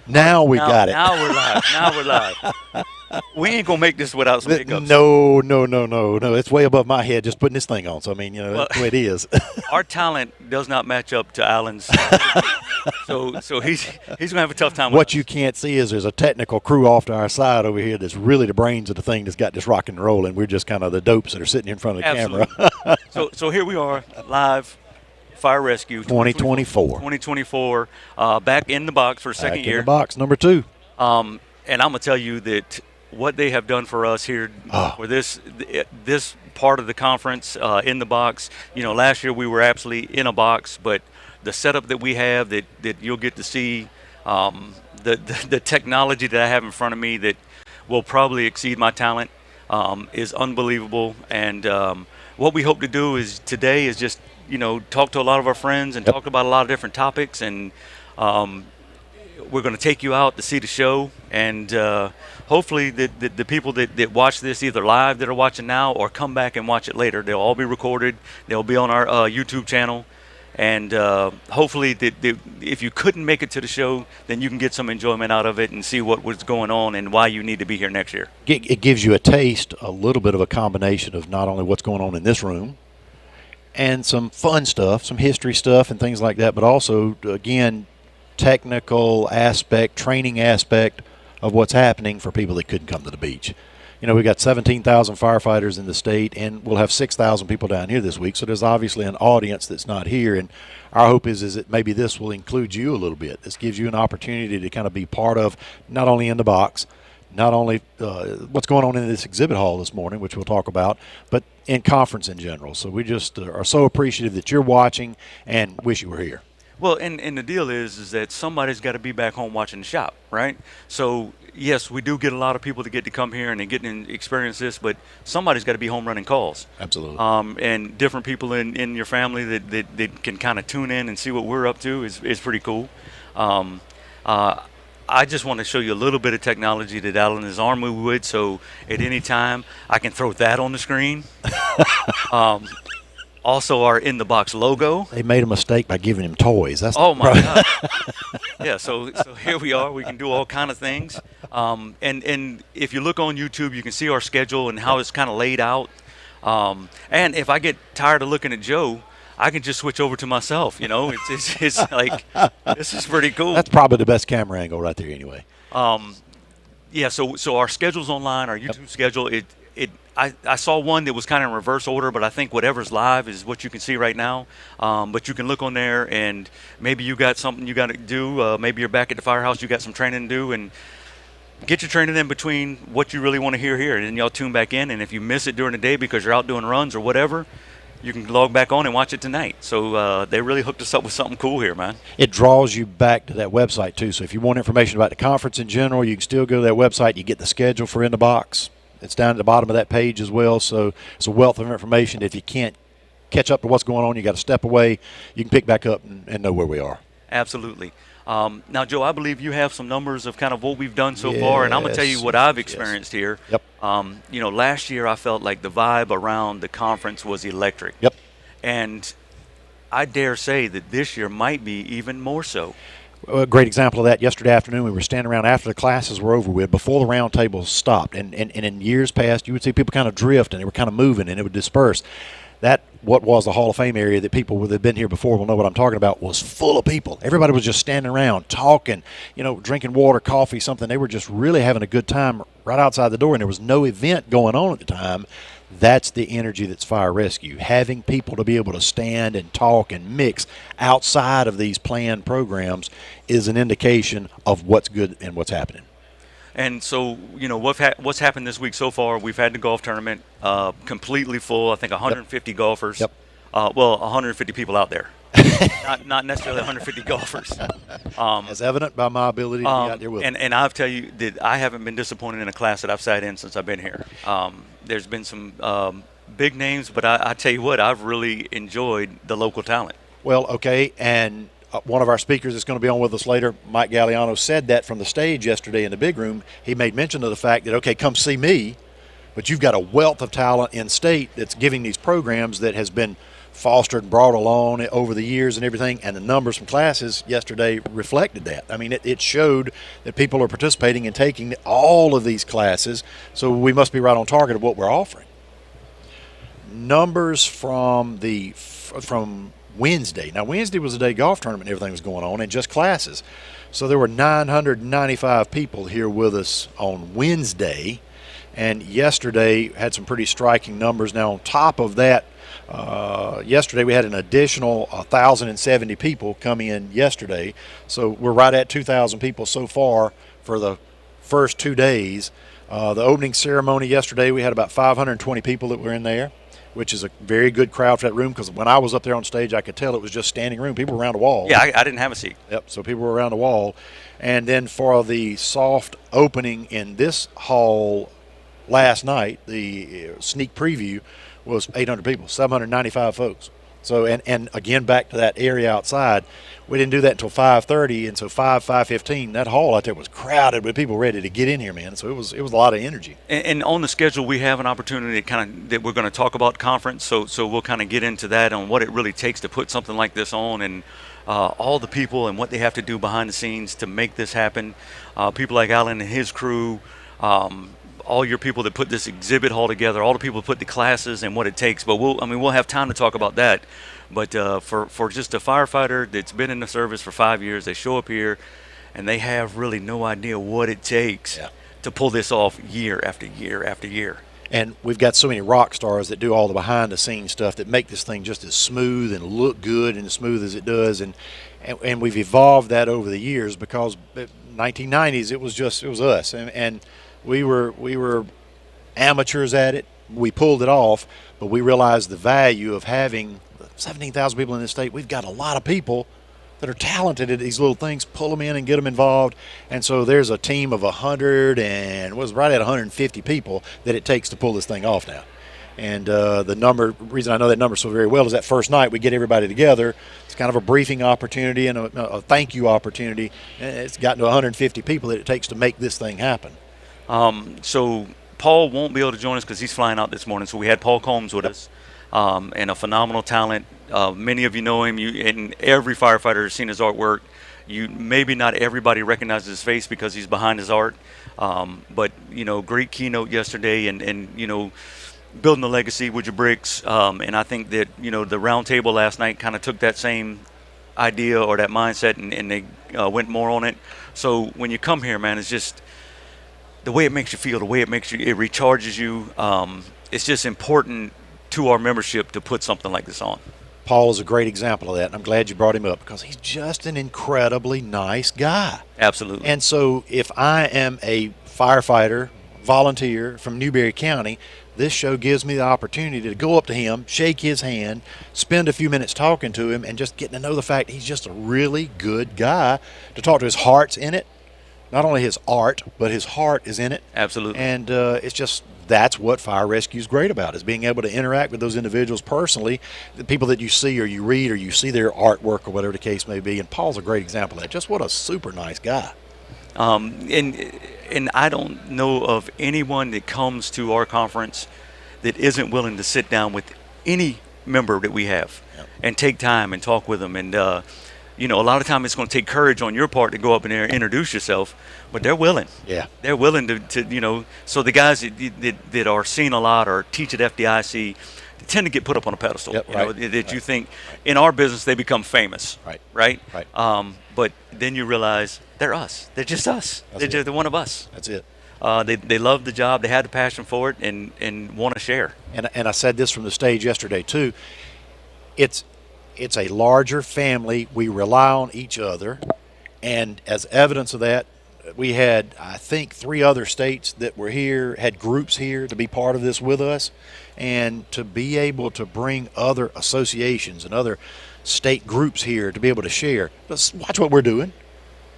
Now we got it. Now we're live. Now we're live. We ain't gonna make this without some hiccups. No. It's way above my head just putting this thing on. So I mean, that's the way it is. Our talent does not match up to Alan's. So he's gonna have a tough time with What us. you can't see is there's a technical crew off to our side over here that's really the brains of the thing that's got this rock and roll, and we're just kind of the dopes that are sitting in front of the Absolutely. camera. So here we are, live, Fire Rescue 2024, back in the box for a second Back year. in the box, number 2. And I'm gonna tell you that what they have done for us here for this part of the conference in the box. Last year we were absolutely in a box, but the setup that we have that you'll get to see, the technology that I have in front of me that will probably exceed my talent is unbelievable. And what we hope to do today is just talk to a lot of our friends and talk about a lot of different topics, and we're going to take you out to see the show, and hopefully the people that watch this either live that are watching now or come back and watch it later, they'll all be recorded. They'll be on our YouTube channel, and hopefully if you couldn't make it to the show, then you can get some enjoyment out of it and see what was going on and why you need to be here next year. It gives you a little bit of a combination of not only what's going on in this room and some fun stuff, some history stuff and things like that, but also, again, technical aspect, training aspect of what's happening for people that couldn't come to the beach. We've got 17,000 firefighters in the state, and we'll have 6,000 people down here this week, so there's obviously an audience that's not here, and our hope is that maybe this will include you a little bit. This gives you an opportunity to kind of be part of, not only in the box, not only what's going on in this exhibit hall this morning, which we'll talk about, but in conference in general. So we just are so appreciative that you're watching and wish you were here. Well, and the deal is that somebody's got to be back home watching the shop, right? So, yes, we do get a lot of people that get to come here and they get to experience this, but somebody's got to be home running calls. Absolutely. And different people in your family that can kind of tune in and see what we're up to is pretty cool. I just want to show you a little bit of technology that Alan is armed with, so at any time I can throw that on the screen. Also, our In the Box logo. They made a mistake by giving him toys. Oh my God! Yeah, so here we are. We can do all kind of things. And if you look on YouTube, you can see our schedule and how it's kind of laid out. And if I get tired of looking at Joe, I can just switch over to myself. It's like this is pretty cool. That's probably the best camera angle right there, anyway. Yeah. So our schedule's online. Our YouTube schedule. I saw one that was kind of in reverse order, but I think whatever's live is what you can see right now. But you can look on there, and maybe you got something you got to do. Maybe you're back at the firehouse, you got some training to do, and get your training in between what you really want to hear here. And then y'all tune back in, and if you miss it during the day because you're out doing runs or whatever, you can log back on and watch it tonight. So they really hooked us up with something cool here, man. It draws you back to that website, too. So if you want information about the conference in general, you can still go to that website. You get the schedule for In the Box. It's down at the bottom of that page as well, so it's a wealth of information. If you can't catch up to what's going on, you got to step away. You can pick back up and know where we are. Absolutely. Now, Joe, I believe you have some numbers of kind of what we've done so far, and I'm going to tell you what I've experienced here. Yep. Last year I felt like the vibe around the conference was electric. Yep. And I dare say that this year might be even more so. A great example of that, yesterday afternoon, we were standing around after the classes were over with, before the round tables stopped. And in years past, you would see people kind of drift, and they were kind of moving, and it would disperse. That, what was the Hall of Fame area that people that had been here before will know what I'm talking about, was full of people. Everybody was just standing around, talking, drinking water, coffee, something. They were just really having a good time right outside the door, and there was no event going on at the time. That's the energy that's fire rescue. Having people to be able to stand and talk and mix outside of these planned programs is an indication of what's good and what's happening. And so, what's happened this week so far, we've had the golf tournament completely full. I think 150 golfers. Yep. 150 people out there. not necessarily 150 golfers. As evident by my ability to be out there with them. And I'll tell you that I haven't been disappointed in a class that I've sat in since I've been here. There's been some big names, but I tell you what, I've really enjoyed the local talent. Well, okay, and one of our speakers that's going to be on with us later, Mike Galliano, said that from the stage yesterday in the big room. He made mention of the fact that, okay, come see me, but you've got a wealth of talent in state that's giving these programs that has been fostered and brought along over the years and everything, and the numbers from classes yesterday reflected that. I mean, it showed that people are participating and taking all of these classes, so we must be right on target of what we're offering. Numbers from Wednesday. Now, Wednesday was a day golf tournament and everything was going on, and just classes. So there were 995 people here with us on Wednesday, and yesterday had some pretty striking numbers. Now, on top of that, yesterday we had an additional 1,070 people come in yesterday. So we're right at 2,000 people so far for the first 2 days. The opening ceremony yesterday, we had about 520 people that were in there, which is a very good crowd for that room, because when I was up there on stage, I could tell it was just standing room. People were around the wall. Yeah, I didn't have a seat. Yep, so people were around the wall. And then for the soft opening in this hall last night, the sneak preview was 800 people, 795 folks. So, and again, back to that area outside, we didn't do that until 5:30, and so 5:15, that hall out there was crowded with people ready to get in here, man. So it was a lot of energy. And on the schedule, we have an opportunity that we're going to talk about conference. So we'll kind of get into that on what it really takes to put something like this on, and all the people and what they have to do behind the scenes to make this happen. People like Alan and his crew. All your people that put this exhibit hall together, all the people that put the classes and what it takes. But we'll have time to talk about that. But for just a firefighter that's been in the service for 5 years, they show up here and they have really no idea what it takes to pull this off year after year after year. And we've got so many rock stars that do all the behind the scenes stuff that make this thing just as smooth and look good and as smooth as it does. And we've evolved that over the years, because 1990s it was us, and we were amateurs at it. We pulled it off, but we realized the value of having 17,000 people in this state. We've got a lot of people that are talented at these little things. Pull them in and get them involved. And so there's a team of 100 and was right at 150 people that it takes to pull this thing off now. And the reason I know that number so very well is that first night we get everybody together. It's kind of a briefing opportunity and a thank you opportunity. And it's gotten to 150 people that it takes to make this thing happen. So Paul won't be able to join us because he's flying out this morning. So we had Paul Combs with us, and a phenomenal talent. Many of you know him. And every firefighter has seen his artwork. Maybe not everybody recognizes his face because he's behind his art. But great keynote yesterday, and building a legacy with your bricks. And I think that the round table last night kind of took that same idea or that mindset, and they went more on it. So when you come here, man, it's just the way it makes you feel, the way it recharges you. It's just important to our membership to put something like this on. Paul is a great example of that, and I'm glad you brought him up, because he's just an incredibly nice guy. Absolutely. And so if I am a firefighter, volunteer from Newberry County, this show gives me the opportunity to go up to him, shake his hand, spend a few minutes talking to him, and just getting to know the fact he's just a really good guy to talk to. His heart's in it. Not only his art, but his heart is in it. Absolutely. And that's what fire rescue is great about, is being able to interact with those individuals personally, the people that you see or you read or you see their artwork or whatever the case may be. And Paul's a great example of that. Just what a super nice guy. And I don't know of anyone that comes to our conference that isn't willing to sit down with any member that we have and take time and talk with them. And a lot of times it's going to take courage on your part to go up in there and introduce yourself, but they're willing. Yeah. They're willing to so the guys that are seen a lot or teach at FDIC, they tend to get put up on a pedestal. You think in our business they become famous. Right. But then you realize they're us. They're just us. They're one of us. That's it. They love the job. They had the passion for it and want to share. And I said this from the stage yesterday too. It's a larger family. We rely on each other. And as evidence of that, we had, I think, 3 other states that were here, had groups here to be part of this with us. And to be able to bring other associations and other state groups here to be able to share. Let's watch what we're doing.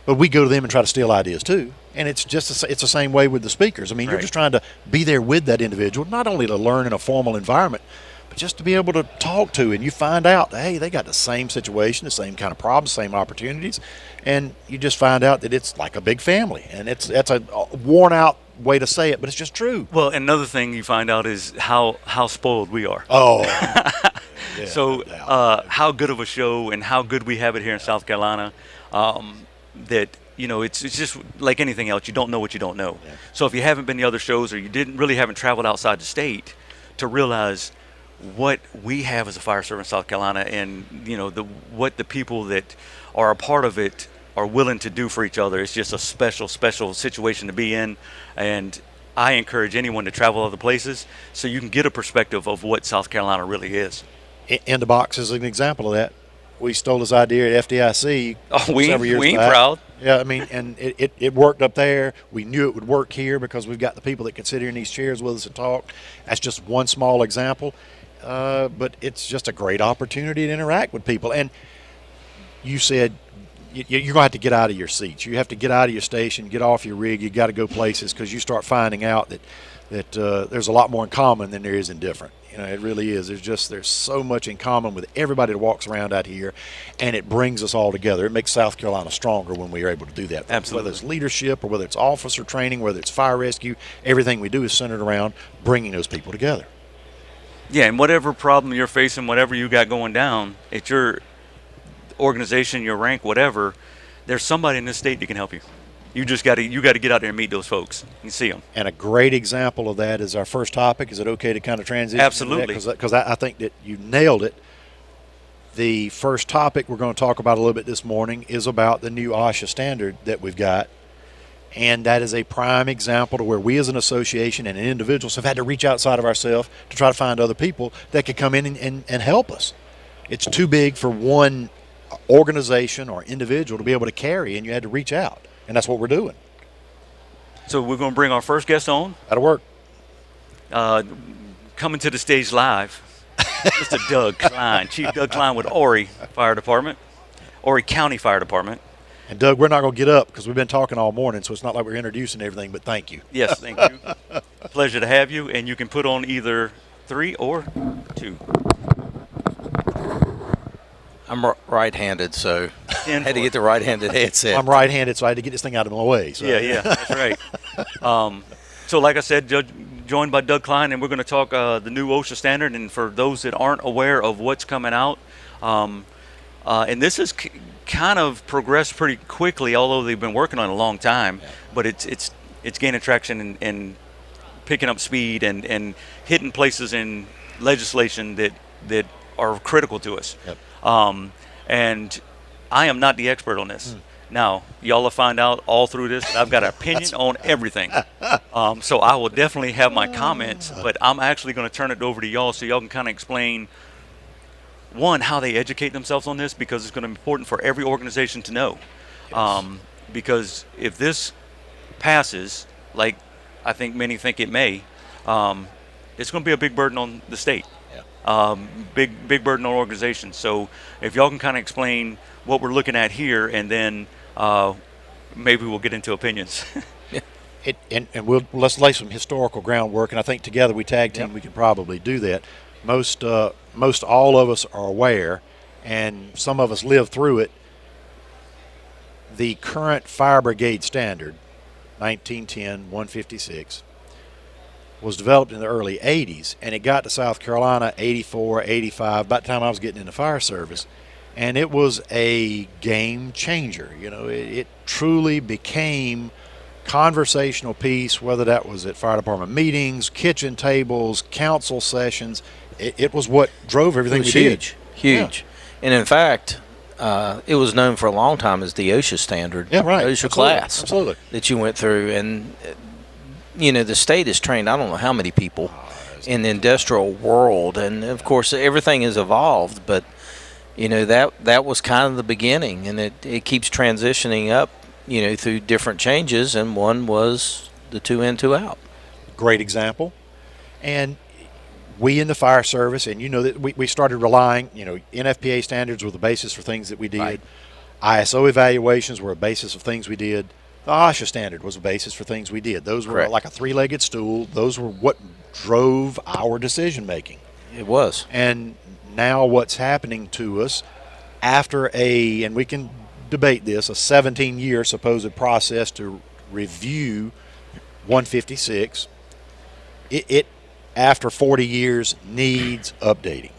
But we go to them and try to steal ideas too. And it's the same way with the speakers. I mean, you're just trying to be there with that individual, not only to learn in a formal environment, but just to be able to talk to, and you find out, hey, they got the same situation, the same kind of problems, same opportunities, and you just find out that it's like a big family. And that's a worn out way to say it, but it's just true. Well, another thing you find out is how spoiled we are. Oh, So, no doubt. how good of a show and how good we have it here in South Carolina, that, it's just like anything else. You don't know what you don't know. Yeah. So if you haven't been to other shows or you haven't traveled outside the state to realize what we have as a fire service in South Carolina, and what the people that are a part of it are willing to do for each other. It's just a special situation to be in, and I encourage anyone to travel other places so you can get a perspective of what South Carolina really is. In the box is an example of that. We stole this idea at FDIC several years we ain't back. proud. Yeah, I mean, and it worked up there. We knew it would work here because we've got the people that can sit here in these chairs with us and talk. That's just one small example. But it's just a great opportunity to interact with people. And you said you're going to have to get out of your seats. You have to get out of your station, get off your rig. You got to go places because you start finding out that there's a lot more in common than there is in different. It really is. There's so much in common with everybody that walks around out here, and it brings us all together. It makes South Carolina stronger when we are able to do that. Absolutely. Whether it's leadership or whether it's officer training, whether it's fire rescue, everything we do is centered around bringing those people together. Yeah, and whatever problem you're facing, whatever you got going down, at your organization, your rank, whatever, there's somebody in this state that can help you. You got to get out there and meet those folks and see them. And a great example of that is our first topic. Is it okay to kind of transition? Absolutely. Because I think that you nailed it. The first topic we're going to talk about a little bit this morning is about the new OSHA standard that we've got. And that is a prime example to where we as an association and individuals have had to reach outside of ourselves to try to find other people that could come in and help us. It's too big for one organization or individual to be able to carry, and you had to reach out. And that's what we're doing. So we're going to bring our first guest on. That'll work. Coming to the stage live, Mr. Doug Klein, Chief Doug Klein with Horry Fire Department, Horry County Fire Department. And Doug, we're not going to get up because we've been talking all morning, so it's not like we're introducing everything, but thank you. Yes, thank you. Pleasure to have you, and you can put on either 3 or 2. I'm right-handed, so I had to get the right-handed headset. I'm right-handed, so I had to get this thing out of my way. So. Yeah, that's right. So like I said, joined by Doug Klein, and we're going to talk the new OSHA standard. And for those that aren't aware of what's coming out, and this has kind of progressed pretty quickly, although they've been working on it a long time. Yeah. But it's gaining traction and picking up speed and hitting places in legislation that are critical to us. Yep. And I am not the expert on this. Now, y'all will find out all through this that I've got an opinion on everything. So I will definitely have my comments, but I'm actually going to turn it over to y'all so y'all can kind of explain, one, how they educate themselves on this, because it's going to be important for every organization to know. Yes. Because if this passes, like I think many think it may, it's going to be a big burden on the state. Big burden on organizations. So if y'all can kind of explain what we're looking at here, and then maybe we'll get into opinions. Let's lay some historical groundwork, and I think together we tag team. Yep. We can probably do that. Most all of us are aware, and some of us live through it. The current fire brigade standard, 1910-156. was developed in the early 80s, and it got to South Carolina 84, 85, about the time I was getting into fire service, and it was a game changer. It truly became conversational piece, whether that was at fire department meetings, kitchen tables, council sessions. It was what drove everything we did. Huge. Yeah. And in fact, it was known for a long time as the OSHA standard. Yeah, right. OSHA class. Absolutely. That you went through, and the state has trained I don't know how many people in the industrial world, and of course everything has evolved, but that was kind of the beginning, and it keeps transitioning up through different changes, and one was the 2 in, 2 out. Great example. And we in the fire service, and that we started relying, NFPA standards were the basis for things that we did. Right. ISO evaluations were a basis of things we did. The OSHA standard was a basis for things we did. Those were Correct. Like a 3-legged stool. Those were what drove our decision making. It was. And now what's happening to us after and we can debate this, a 17-year supposed process to review 156, it after 40 years needs updating.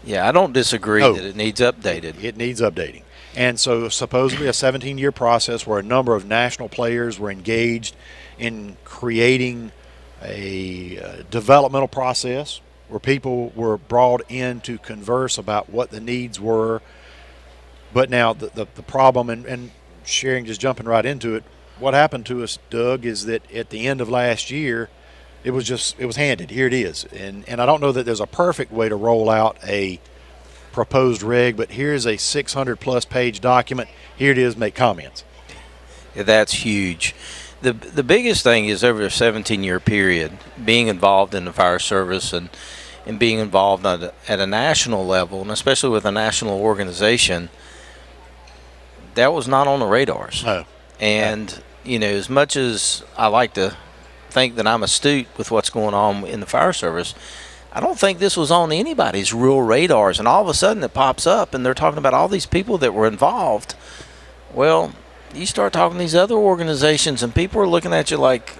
Yeah, I don't disagree No. that it needs updated. It needs updating. And so supposedly a 17-year process where a number of national players were engaged in creating a developmental process where people were brought in to converse about what the needs were. But now the problem, and sharing, just jumping right into it, what happened to us, Doug, is that at the end of last year, it was handed. Here it is. And I don't know that there's a perfect way to roll out a proposed reg, but here's a 600-plus page document. Here it is, make comments. Yeah, that's huge. The biggest thing is over a 17-year period, being involved in the fire service and being involved at a national level, and especially with a national organization, that was not on the radars. No. And, as much as I like to think that I'm astute with what's going on in the fire service, I don't think this was on anybody's real radars. And all of a sudden it pops up and they're talking about all these people that were involved. Well, you start talking to these other organizations and people are looking at you like,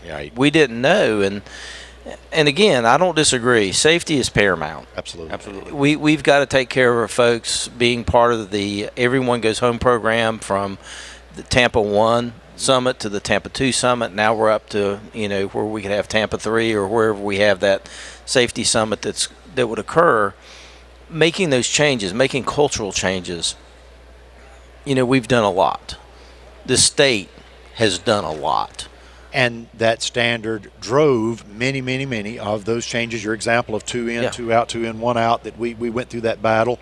Yeah, we didn't know. And again, I don't disagree. Safety is paramount. absolutely. We've got to take care of our folks, being part of the Everyone Goes Home program from the Tampa 1 Summit to the Tampa 2 Summit. Now we're up to, where we could have Tampa 3 or wherever we have that safety summit that would occur. Making those changes, making cultural changes, we've done a lot. The state has done a lot. And that standard drove many of those changes. Your example of 2 in, Yeah. 2 out, 2 in, 1 out, that we went through that battle.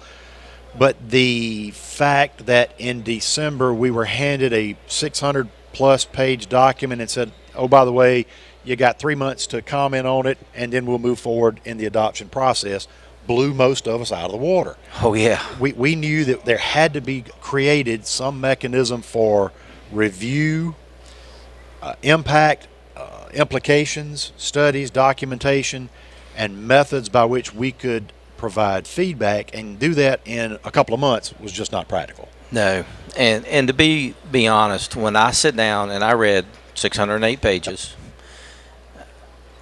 But the fact that in December we were handed a 600-plus page document and said, oh, by the way, you got 3 months to comment on it, and then we'll move forward in the adoption process, blew most of us out of the water. Oh, yeah. We knew that there had to be created some mechanism for review, impact, implications, studies, documentation, and methods by which we could provide feedback, and do that in a couple of months was just not practical. No. And to be honest, when I sit down and I read 608 pages,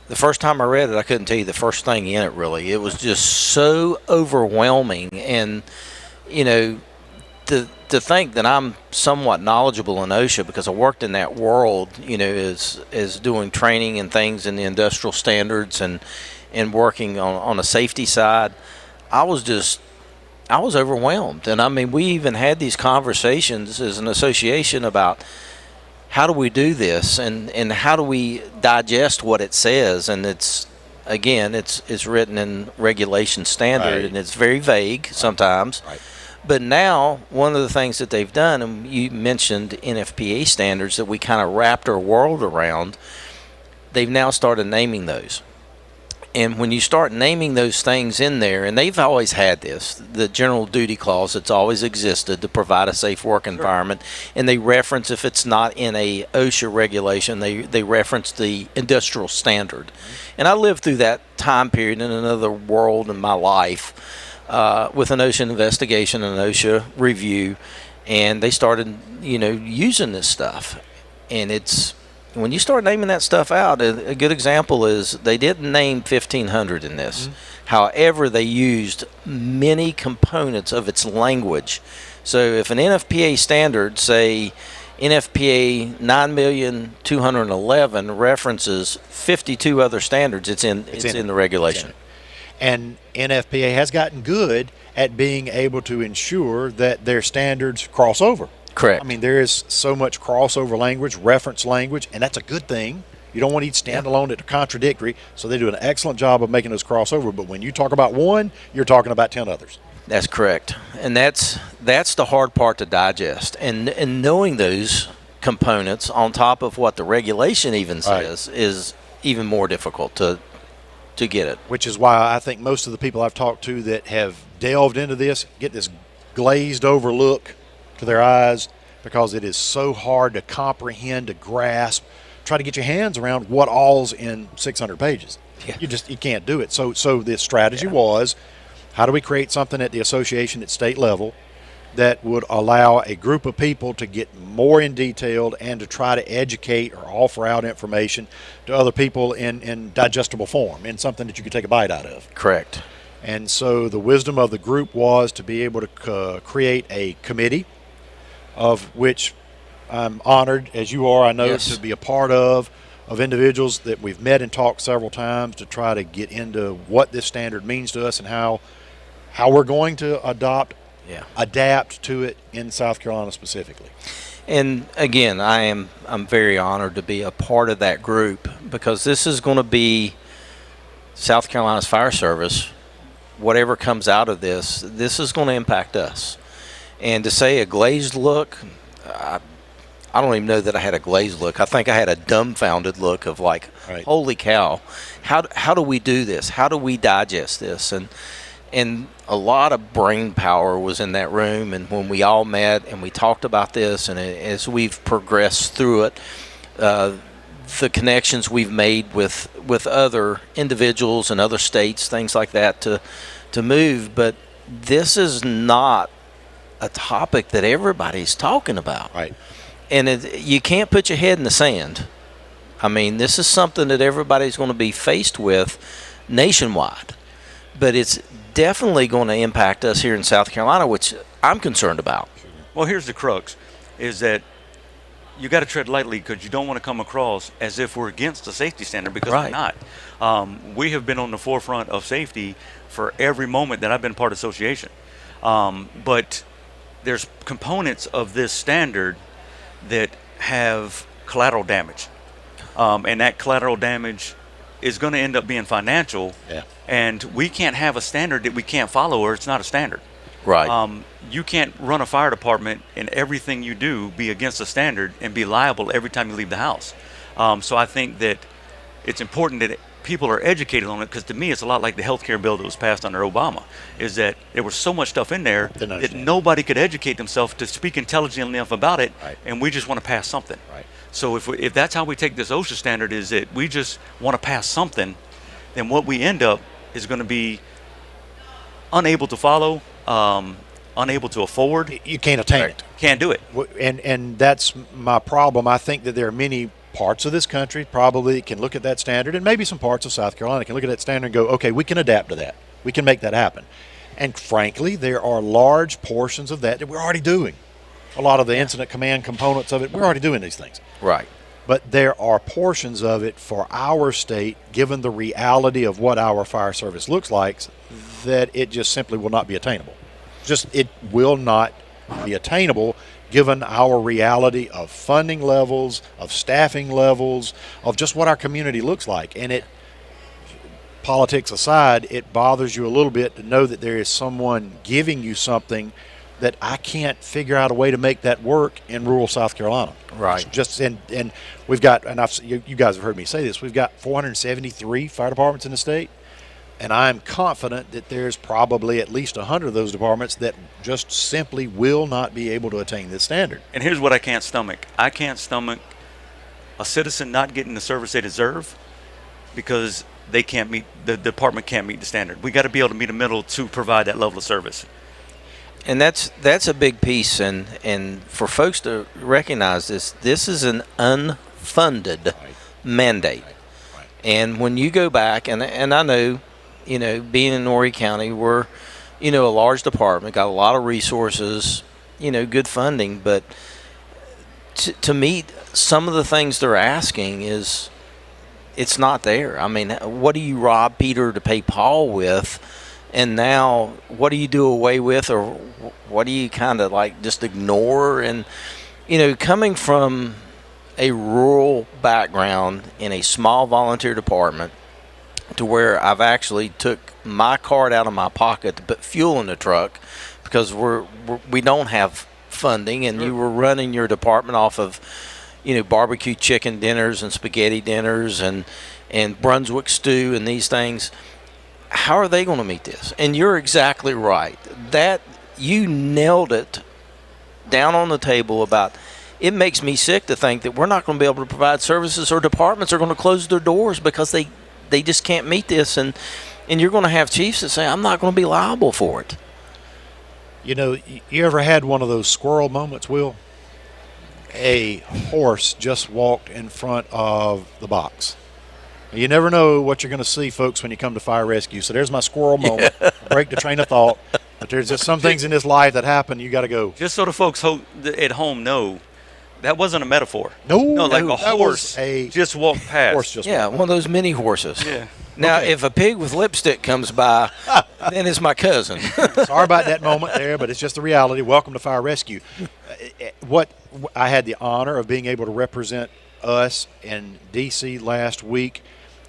the first time I read it, I couldn't tell you the first thing in it, really. It was just so overwhelming. And, to think that I'm somewhat knowledgeable in OSHA because I worked in that world, is doing training and things in the industrial standards and working on a safety side, I was overwhelmed. And I mean, we even had these conversations as an association about how do we do this and how do we digest what it says. And it's written in regulation standard, Right. and it's very vague sometimes. Right. But now, one of the things that they've done, and you mentioned NFPA standards that we kind of wrapped our world around, they've now started naming those. And when you start naming those things in there, and they've always had this, the general duty clause that's always existed to provide a safe work environment, and they reference, if it's not in a OSHA regulation, they reference the industrial standard. And I lived through that time period in another world in my life with an OSHA investigation and an OSHA review, and they started, using this stuff. And when you start naming that stuff out, a good example is they didn't name 1500 in this. Mm-hmm. However, they used many components of its language. So if an NFPA standard, say NFPA 9,211 references 52 other standards, it's in the regulation. And NFPA has gotten good at being able to ensure that their standards cross over. Correct. I mean, there is so much crossover language, reference language, and that's a good thing. You don't want each standalone that are contradictory, so they do an excellent job of making those crossover. But when you talk about one, you're talking about 10 others. That's correct. And that's the hard part to digest. And knowing those components on top of what the regulation even says is even more difficult to get it. Which is why I think most of the people I've talked to that have delved into this get this glazed over look to their eyes, because it is so hard to comprehend, to grasp, try to get your hands around what all's in 600 pages. Yeah. You can't do it. So the strategy was, how do we create something at the association at state level that would allow a group of people to get more in detail and to try to educate or offer out information to other people in digestible form, in something that you could take a bite out of. Correct. And so the wisdom of the group was to be able to create a committee, of which I'm honored, as you are, I know, Yes. to be a part of individuals that we've met and talked several times to try to get into what this standard means to us and how we're going to adapt to it in South Carolina specifically. And again, I'm very honored to be a part of that group, because this is going to be South Carolina's fire service. Whatever comes out of this is going to impact us. And to say a glazed look, I don't even know that I had a glazed look. I think I had a dumbfounded look of like, Right. Holy cow, how do we do this? How do we digest this? And a lot of brain power was in that room. And when we all met and we talked about this, and as we've progressed through it, the connections we've made with other individuals and other states, things like that, to move. But this is not a topic that everybody's talking about. Right. And you can't put your head in the sand. I mean, this is something that everybody's going to be faced with nationwide. But it's definitely going to impact us here in South Carolina, which I'm concerned about. Well, here's the crux, is that you got to tread lightly, because you don't want to come across as if we're against the safety standard, because Right. we're not. We have been on the forefront of safety for every moment that I've been part of the association. But there's components of this standard that have collateral damage. And that collateral damage is going to end up being financial. Yeah. And we can't have a standard that we can't follow, or it's not a standard. Right. You can't run a fire department and everything you do be against a standard and be liable every time you leave the house. So I think that it's important that people are educated on it, because to me it's a lot like the healthcare bill that was passed under Obama, is that there was so much stuff in there that nobody could educate themselves to speak intelligently enough about it, Right. and we just want to pass something. Right. So if that's how we take this OSHA standard, is that we just want to pass something, then what we end up is going to be unable to follow, unable to afford. You can't attain it. Can't do it. And that's my problem. I think that there are many parts of this country probably that can look at that standard, and maybe some parts of South Carolina can look at that standard and go, okay, we can adapt to that. We can make that happen. And frankly, there are large portions of that we're already doing. A lot of the incident command components of it, we're already doing these things. Right. But there are portions of it for our state, given the reality of what our fire service looks like, that it just simply will not be attainable. It will not be attainable given our reality of funding levels, of staffing levels, of just what our community looks like. And politics aside, it bothers you a little bit to know that there is someone giving you something that I can't figure out a way to make that work in rural South Carolina. Right. And we've got, and you guys have heard me say this, we've got 473 fire departments in the state, and I'm confident that there's probably at least 100 of those departments that just simply will not be able to attain this standard. And here's what I can't stomach. I can't stomach a citizen not getting the service they deserve because the department can't meet the standard. We got to be able to meet a middle to provide that level of service. And that's a big piece, and for folks to recognize this is an unfunded mandate. Right. And when you go back, and I know, being in Horry County, we're, a large department, got a lot of resources, good funding, but to meet some of the things they're asking it's not there. I mean, what do you rob Peter to pay Paul with? And now, what do you do away with, or what do you kind of like just ignore? And, coming from a rural background in a small volunteer department to where I've actually took my card out of my pocket to put fuel in the truck because we don't have funding, and you were running your department off of, barbecue chicken dinners and spaghetti dinners and Brunswick stew and these things. How are they going to meet this? And you're exactly right. That you nailed it down on the table about it. Makes me sick to think that we're not going to be able to provide services, or departments are going to close their doors because they just can't meet this. And you're going to have chiefs that say, I'm not going to be liable for it. You ever had one of those squirrel moments, Will? A horse just walked in front of the box. You never know what you're going to see, folks, when you come to fire rescue. So there's my squirrel moment. Break the train of thought. But there's just some things in this life that happen. You got to go. Just so the folks at home know, that wasn't a metaphor. No, like a that horse was just walked past. Horse just Yeah, one of those mini horses. Yeah. Now, Okay. if a pig with lipstick comes by, then it's my cousin. Sorry about that moment there, but it's just the reality. Welcome to Fire Rescue. What I had the honor of being able to represent us in D.C. last week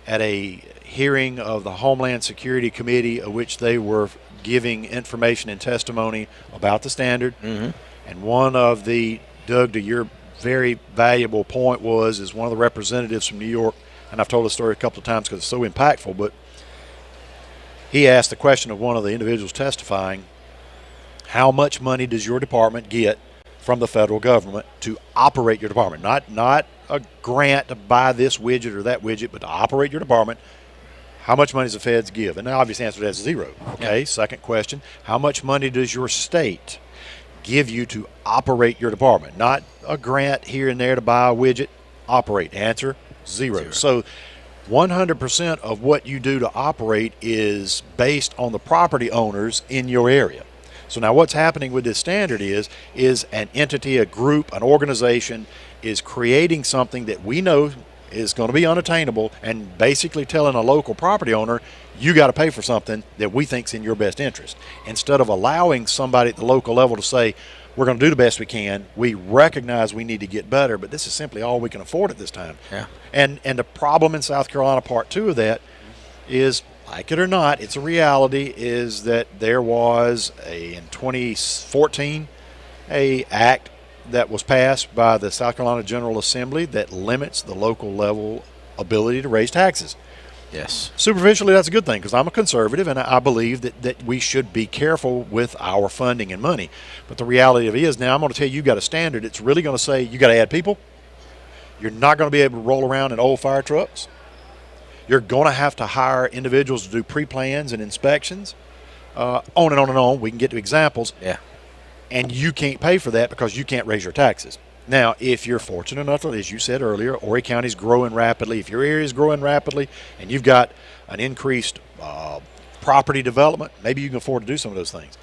at a hearing of the Homeland Security Committee, of which they were giving information and testimony about the standard. Mm-hmm. And one of the, Doug, to your very valuable point is one of the representatives from New York, and I've told the story a couple of times because it's so impactful, but he asked the question of one of the individuals testifying, how much money does your department get from the federal government to operate your department? Not a grant to buy this widget or that widget, but to operate your department. How much money does the feds give? And the obvious answer to that is zero. Okay, yeah. Second question, how much money does your state give you to operate your department? Not a grant here and there to buy a widget, operate. Answer, zero. So 100% of what you do to operate is based on the property owners in your area. So now what's happening with this standard is an entity, a group, an organization is creating something that we know is going to be unattainable and basically telling a local property owner, you got to pay for something that we think's in your best interest. Instead of allowing somebody at the local level to say, we're going to do the best we can, we recognize we need to get better, but this is simply all we can afford at this time. Yeah. And the problem in South Carolina, part two of that, is, like it or not, it's a reality, is that there was in 2014 a act that was passed by the South Carolina General Assembly that limits the local level ability to raise taxes. Yes. Superficially, that's a good thing because I'm a conservative and I believe that we should be careful with our funding and money. But the reality of it is, now I'm going to tell you, you've got a standard. It's really going to say you got to add people. You're not going to be able to roll around in old fire trucks. You're going to have to hire individuals to do pre-plans and inspections, on and on and on. We can get to examples. Yeah. And you can't pay for that because you can't raise your taxes. Now, if you're fortunate enough, as you said earlier, Horry County is growing rapidly. If your area is growing rapidly and you've got an increased property development, maybe you can afford to do some of those things.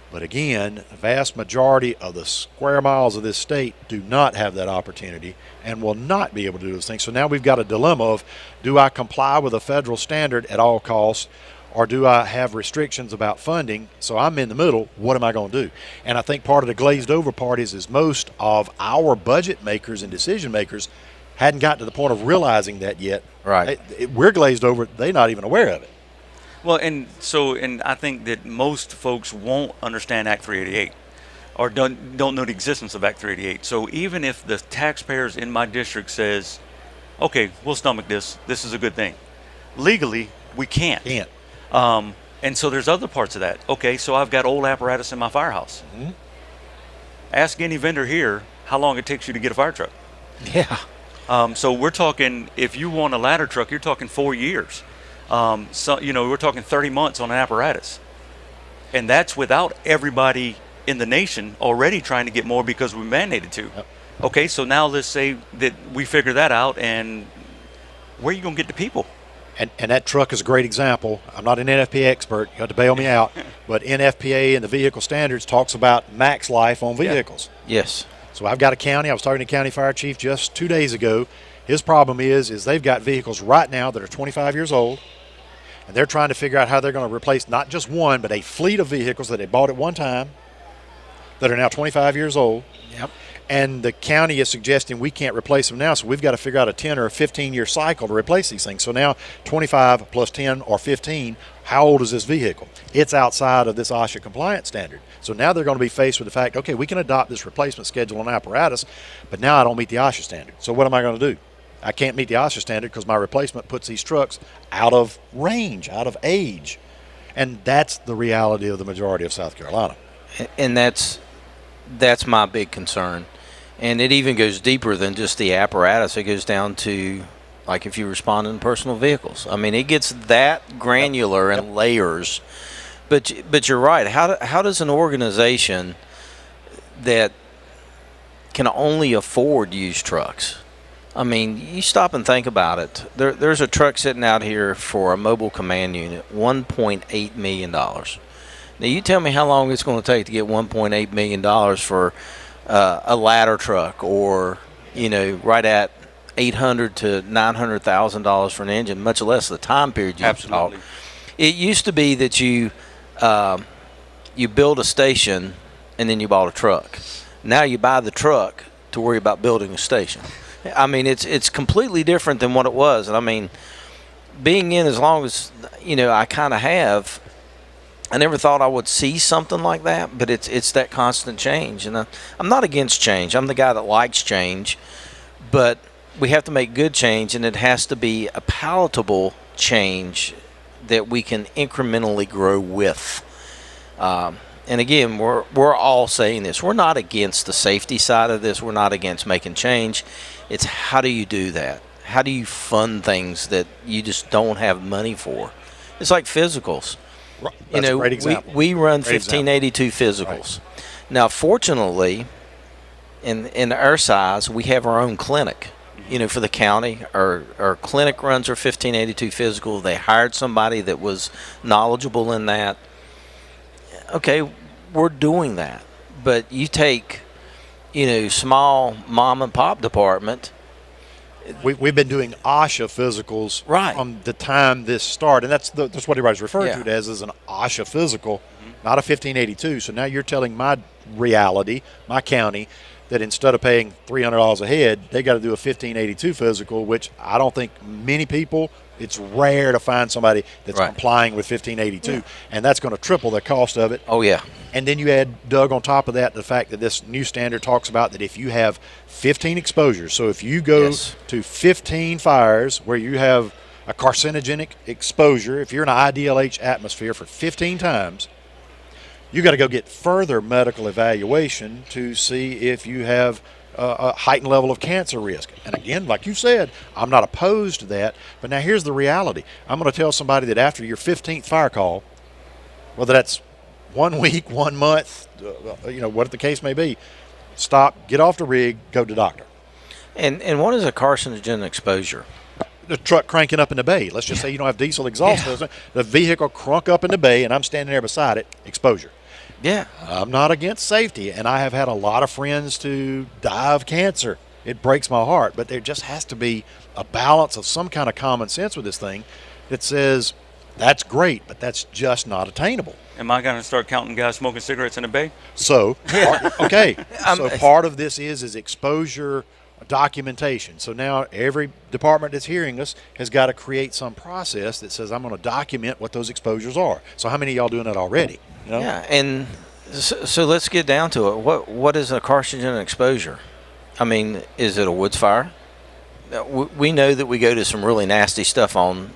But again, the vast majority of the square miles of this state do not have that opportunity and will not be able to do those things. So now we've got a dilemma of, do I comply with a federal standard at all costs, or do I have restrictions about funding? So I'm in the middle. What am I going to do? And I think part of the glazed over part is most of our budget makers and decision makers hadn't got to the point of realizing that yet. Right. We're glazed over. They're not even aware of it. Well, and I think that most folks won't understand Act 388 or don't know the existence of Act 388. So even if the taxpayers in my district says, okay, we'll stomach this, this is a good thing, legally we can't. And so there's other parts of that. Okay, so I've got old apparatus in my firehouse. Mm-hmm. Ask any vendor here how long it takes you to get a fire truck. Yeah. So we're talking, if you want a ladder truck, you're talking 4 years. So we're talking 30 months on an apparatus, and that's without everybody in the nation already trying to get more because we're mandated to. Yep. Okay, so now let's say that we figure that out, and where are you going to get the people? And that truck is a great example. I'm not an NFPA expert. You have to bail me out. But NFPA and the vehicle standards talks about max life on vehicles. Yeah. Yes. So I've got a county. I was talking to county fire chief just 2 days ago. His problem is they've got vehicles right now that are 25 years old, and they're trying to figure out how they're going to replace not just one, but a fleet of vehicles that they bought at one time that are now 25 years old. Yep. And the county is suggesting we can't replace them now, so we've got to figure out a 10 or a 15-year cycle to replace these things. So now 25 plus 10 or 15, how old is this vehicle? It's outside of this OSHA compliance standard. So now they're going to be faced with the fact, okay, we can adopt this replacement schedule on apparatus, but now I don't meet the OSHA standard. So what am I going to do? I can't meet the OSHA standard because my replacement puts these trucks out of range, out of age. And that's the reality of the majority of South Carolina. And that's my big concern. And it even goes deeper than just the apparatus. It goes down to, like, if you respond in personal vehicles. I mean, it gets that granular and layers. But you're right. How does an organization that can only afford used trucks? I mean, you stop and think about it. There's a truck sitting out here for a mobile command unit, $1.8 million. Now, you tell me how long it's going to take to get $1.8 million for a ladder truck, or, right at $800,000 to $900,000 for an engine, much less the time period you Absolutely. talk. It used to be that you build a station and then you bought a truck. Now you buy the truck to worry about building a station. I mean, it's completely different than what it was. And I mean, being in as long as I kind of have, I never thought I would see something like that. But it's that constant change, and I'm not against change. I'm the guy that likes change, but we have to make good change, and it has to be a palatable change that we can incrementally grow with. And again, we're all saying this. We're not against the safety side of this. We're not against making change. It's how do you do that? How do you fund things that you just don't have money for? It's like physicals. That's a great example. We run Great 1582 physicals. Right. Now, fortunately, in our size, we have our own clinic. For the county, our clinic runs our 1582 physical. They hired somebody that was knowledgeable in that. Okay, we're doing that. But you take, small mom and pop department. We've been doing OSHA physicals from the time this started, and that's what everybody's referring to it as an OSHA physical, not a 1582. So now you're telling my reality, my county, that instead of paying $300 a head, they got to do a 1582 physical, which I don't think many people. It's rare to find somebody that's complying with 1582, and that's going to triple the cost of it. Oh, yeah. And then you add, Doug, on top of that, the fact that this new standard talks about that if you have 15 exposures, so if you go to 15 fires where you have a carcinogenic exposure, if you're in an IDLH atmosphere for 15 times, you got to go get further medical evaluation to see if you have a heightened level of cancer risk. And again, like you said, I'm not opposed to that, but now here's the reality. I'm going to tell somebody that after your 15th fire call, whether that's 1 week, 1 month, what the case may be, stop, get off the rig, go to the doctor. And what is a carcinogen exposure? The truck cranking up in the bay. Let's just say you don't have diesel exhaust. The vehicle crunk up in the bay, and I'm standing there beside it, exposure. Yeah. I'm not against safety, and I have had a lot of friends to die of cancer. It breaks my heart, but there just has to be a balance of some kind of common sense with this thing that says that's great, but that's just not attainable. Am I going to start counting guys smoking cigarettes in the bay? So, part of this is exposure documentation. So now every department that's hearing us has got to create some process that says I'm going to document what those exposures are. So how many of y'all doing that already? Yeah, and so let's get down to it. What is a carcinogen exposure? I mean, is it a woods fire? We know that we go to some really nasty stuff on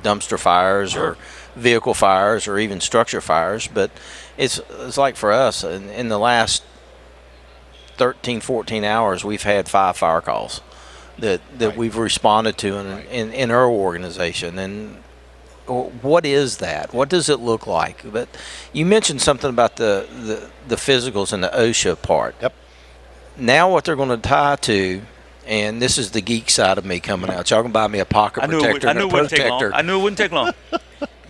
dumpster fires or vehicle fires or even structure fires, but it's like for us, in the last 13, 14 hours, we've had 5 fire calls that we've responded to in our organization. And what is that? What does it look like? But you mentioned something about the physicals and the OSHA part. Yep. Now what they're going to tie to, and this is the geek side of me coming out. Y'all can buy me a pocket protector and a protector. I knew it wouldn't take long.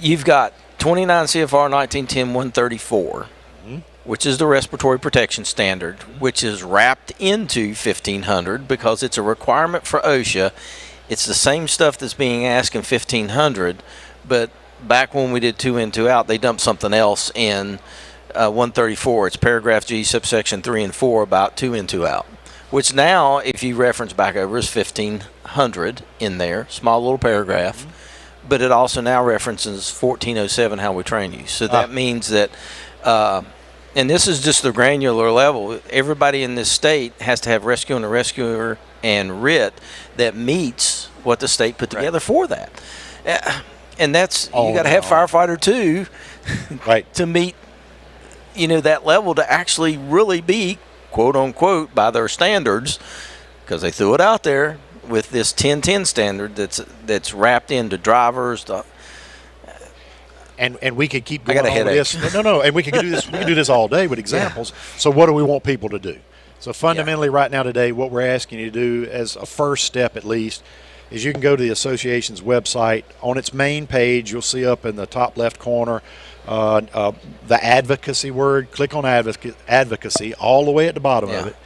You've got 29 CFR 1910-134, which is the respiratory protection standard, which is wrapped into 1500 because it's a requirement for OSHA. It's the same stuff that's being asked in 1500, but back when we did 2 in, 2 out, they dumped something else in 134. It's paragraph G, subsection 3 and 4 about 2 in, 2 out, which now, if you reference back over, is 1500 in there, small little paragraph. But it also now references 1407, how we train you. So that means that, and this is just the granular level, everybody in this state has to have rescue and a rescuer and RIT that meets what the state put together for that. And that's, you got to have firefighter 2 to meet, that level to actually really be, quote unquote, by their standards, because they threw it out there with this 10-10 standard that's wrapped into drivers. And we could keep going I got a on headache. this. No, and we can do this. We can do this all day with examples. So what do we want people to do? So fundamentally right now today, what we're asking you to do as a first step at least is you can go to the association's website. On its main page, you'll see up in the top left corner the advocacy word. Click on advocacy. All the way at the bottom of it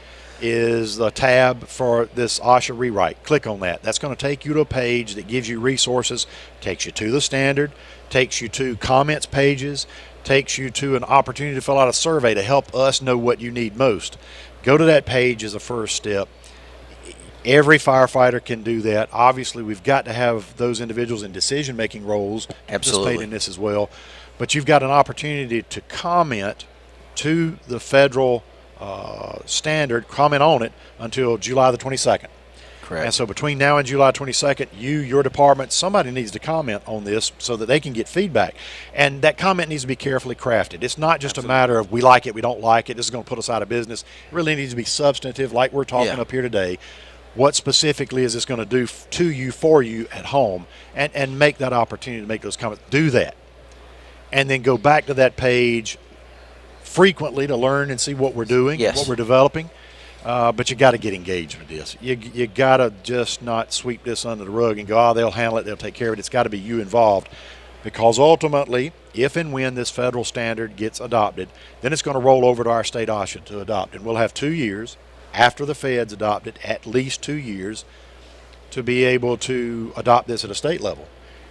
is the tab for this OSHA rewrite. Click on that. That's going to take you to a page that gives you resources, takes you to the standard, takes you to comments pages, takes you to an opportunity to fill out a survey to help us know what you need most. Go to that page as a first step. Every firefighter can do that. Obviously, we've got to have those individuals in decision-making roles participate in this as well. But you've got an opportunity to comment to the federal standard, comment on it until July the 22nd. Correct. And so between now and July 22nd, your department, somebody needs to comment on this so that they can get feedback. And that comment needs to be carefully crafted. It's not just a matter of we like it, we don't like it, this is going to put us out of business. It really needs to be substantive, like we're talking up here today. What specifically is this going to do to you, for you at home? And make that opportunity to make those comments. Do that. And then go back to that page frequently to learn and see what we're doing, what we're developing. But you got to get engaged with this. You got to just not sweep this under the rug and go, oh, they'll handle it, they'll take care of it. It's got to be you involved, because ultimately, if and when this federal standard gets adopted, then it's going to roll over to our state OSHA to adopt. And we'll have 2 years after the feds adopt it, at least 2 years, to be able to adopt this at a state level.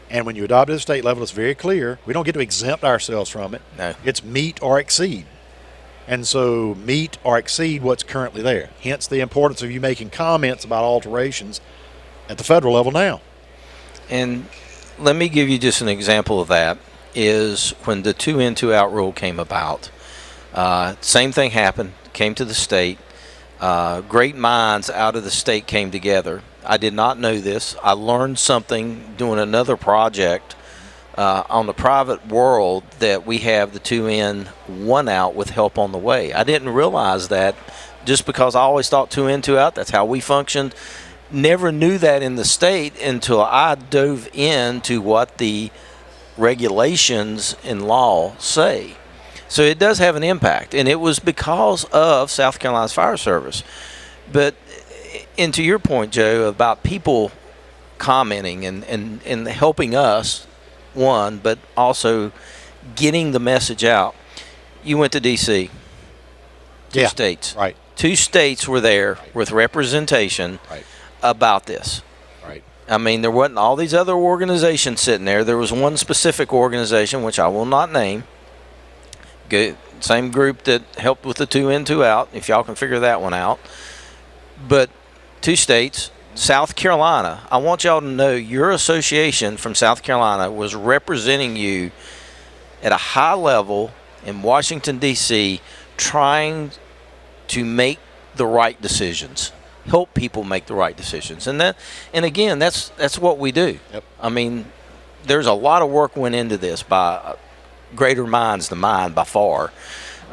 And when you adopt it at a state level, it's very clear. We don't get to exempt ourselves from it. No. It's meet or exceed. And so meet or exceed what's currently there. Hence the importance of you making comments about alterations at the federal level now. And let me give you just an example of that. Is when the 2 in, 2 out rule came about. Same thing happened, came to the state. Great minds out of the state came together. I did not know this. I learned something doing another project on the private world, that we have the 2 in, 1 out with help on the way. I didn't realize that, just because I always thought 2 in, 2 out, that's how we functioned. Never knew that in the state until I dove into what the regulations and law say. So it does have an impact, and it was because of South Carolina's Fire Service. But, and to your point, Joe, about people commenting and helping us, one, but also getting the message out. You went to D.C. 2 states. Right. 2 states were there with representation about this. Right. I mean, there wasn't all these other organizations sitting there. There was one specific organization, which I will not name. Good. Same group that helped with the 2 in, 2 out, if y'all can figure that one out. But 2 states. South Carolina, I want y'all to know your association from South Carolina was representing you at a high level in Washington, D.C., trying to make the right decisions, help people make the right decisions. And again, that's what we do. Yep. I mean, there's a lot of work went into this by greater minds than mine by far,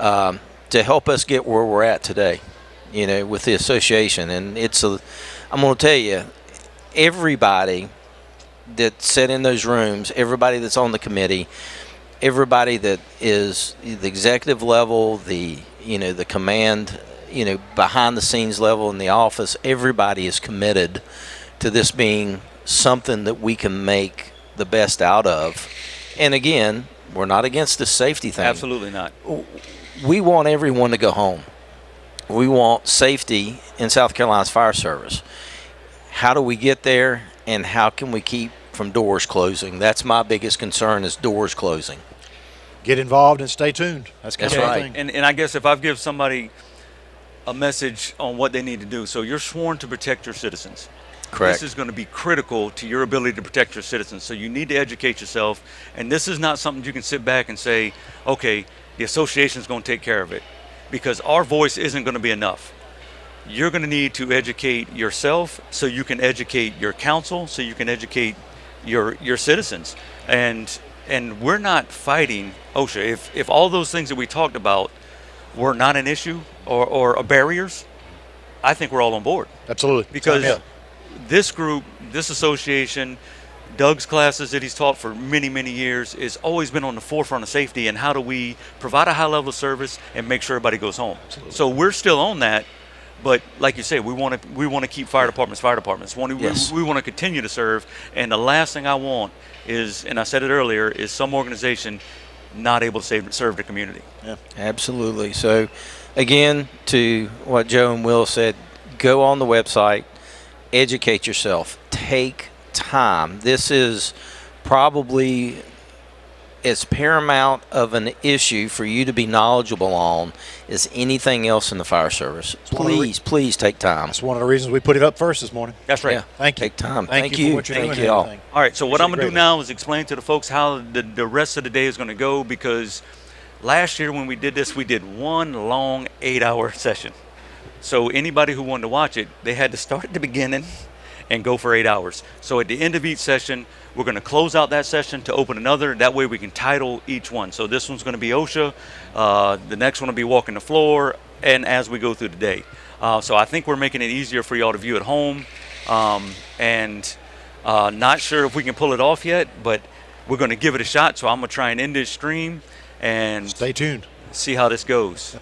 to help us get where we're at today, with the association. And I'm going to tell you, everybody that sat in those rooms, everybody that's on the committee, everybody that is the executive level, the command, behind the scenes level in the office, everybody is committed to this being something that we can make the best out of. And again, we're not against the safety thing. Absolutely not. We want everyone to go home. We want safety in South Carolina's Fire Service. How do we get there, and how can we keep from doors closing? That's my biggest concern, is doors closing. Get involved and stay tuned. That's right. And I guess if I give somebody a message on what they need to do, so you're sworn to protect your citizens. Correct. This is going to be critical to your ability to protect your citizens. So you need to educate yourself. And this is not something you can sit back and say, okay, the association is going to take care of it. Because our voice isn't going to be enough. You're going to need to educate yourself so you can educate your council, so you can educate your citizens. And we're not fighting OSHA. If all those things that we talked about were not an issue or barriers, I think we're all on board. Absolutely. Because this group, this association, Doug's classes that he's taught for many, many years, has always been on the forefront of safety and how do we provide a high level of service and make sure everybody goes home. Absolutely. So we're still on that, But like you said, we want to keep fire departments. Yes. We want to continue to serve. And the last thing I want is, and I said it earlier, is some organization not able to serve the community. Yeah. Absolutely. So, again, to what Joe and Will said, go on the website, educate yourself, take time. This is probably as paramount of an issue for you to be knowledgeable on as anything else in the fire service. Please take time. That's one of the reasons we put it up first this morning. That's right. Yeah, Thank you. take time. Thank you for what you're Thank doing you and all. everything. All right, so what I'm going to do Appreciate it now is explain to the folks how the rest of the day is going to go, because last year when we did this, we did one long 8-hour session. So anybody who wanted to watch it, they had to start at the beginning and go for 8 hours. So at the end of each session, we're going to close out that session to open another. That way we can title each one. So this one's going to be OSHA. The next one will be walking the floor, and as we go through the day. So I think we're making it easier for y'all to view at home. And not sure if we can pull it off yet, but we're going to give it a shot. So I'm going to try and end this stream and Stay tuned. see how this goes.